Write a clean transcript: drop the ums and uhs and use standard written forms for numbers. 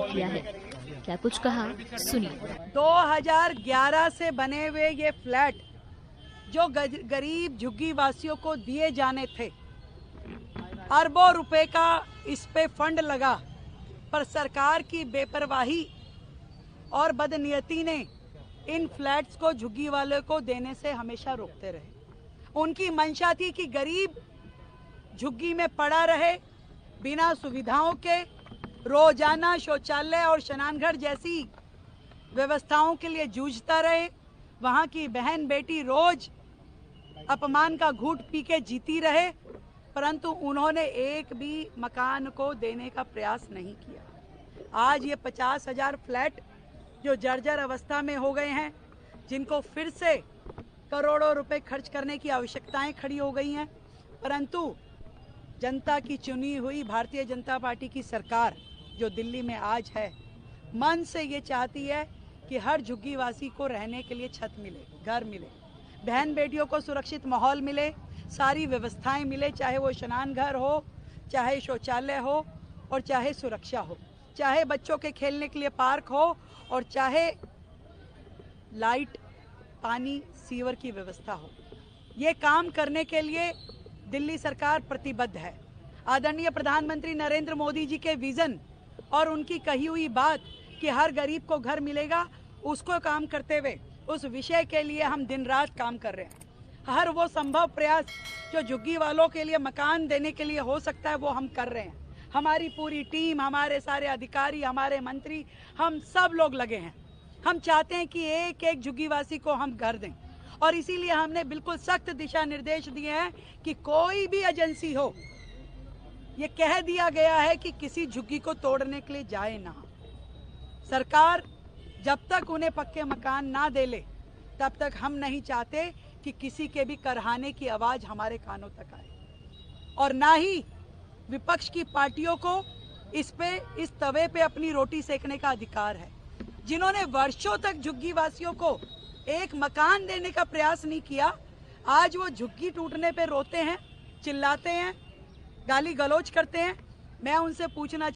किया है। क्या कुछ कहा, सुनिए। 2011 से बने हुए ये फ्लैट जो गरीब झुग्गी वासियों को दिए जाने थे, अरबों रुपए का इस पे फंड लगा, पर सरकार की बेपरवाही और बदनीयती ने इन फ्लैट्स को झुग्गी वालों को देने से हमेशा रोकते रहे। उनकी मंशा थी कि गरीब झुग्गी में पड़ा रहे, बिना सुविधाओं के, रोजाना शौचालय और स्नानघर जैसी व्यवस्थाओं के लिए जूझता रहे। वहाँ की बहन बेटी रोज अपमान का घूंट पी के जीती रहे, परंतु उन्होंने एक भी मकान को देने का प्रयास नहीं किया। आज ये 50,000 फ्लैट जो जर्जर अवस्था में हो गए हैं, जिनको फिर से करोड़ों रुपए खर्च करने की आवश्यकताएं खड़ी हो गई हैं, परंतु जनता की चुनी हुई भारतीय जनता पार्टी की सरकार जो दिल्ली में आज है, मन से ये चाहती है कि हर झुग्गीवासी को रहने के लिए छत मिले, घर मिले, बहन बेटियों को सुरक्षित माहौल मिले, सारी व्यवस्थाएं मिले, चाहे वो स्नान घर हो, चाहे शौचालय हो और चाहे सुरक्षा हो, चाहे बच्चों के खेलने के लिए पार्क हो और चाहे लाइट, पानी, सीवर की व्यवस्था हो। ये काम करने के लिए दिल्ली सरकार प्रतिबद्ध है। आदरणीय प्रधानमंत्री नरेंद्र मोदी जी के विजन और उनकी कही हुई बात कि हर गरीब को घर मिलेगा, उसको काम करते हुए उस विषय के लिए हम दिन रात काम कर रहे हैं। हर वो संभव प्रयास जो झुग्गी वालों के लिए मकान देने के लिए हो सकता है वो हम कर रहे हैं। हमारी पूरी टीम, हमारे सारे अधिकारी, हमारे मंत्री, हम सब लोग लगे हैं। हम चाहते हैं कि एक एक झुग्गीवासी को हम घर दें और इसीलिए हमने बिल्कुल सख्त दिशा निर्देश दिए हैं कि कोई भी एजेंसी हो, ये कह दिया गया है कि किसी झुग्गी को तोड़ने के लिए जाए ना। सरकार जब तक उन्हें पक्के मकान ना दे ले, तब तक हम नहीं चाहते कि किसी के भी करहाने की आवाज हमारे कानों तक आए, और ना ही विपक्ष की पार्टियों को इस तवे पे अपनी रोटी सेकने का अधिकार है। जिन्होंने वर्षों तक झुग्गी वासियों को एक मकान देने का प्रयास नहीं किया, आज वो झुग्गी टूटने पे रोते हैं, चिल्लाते हैं, गाली गलौज करते हैं। मैं उनसे पूछना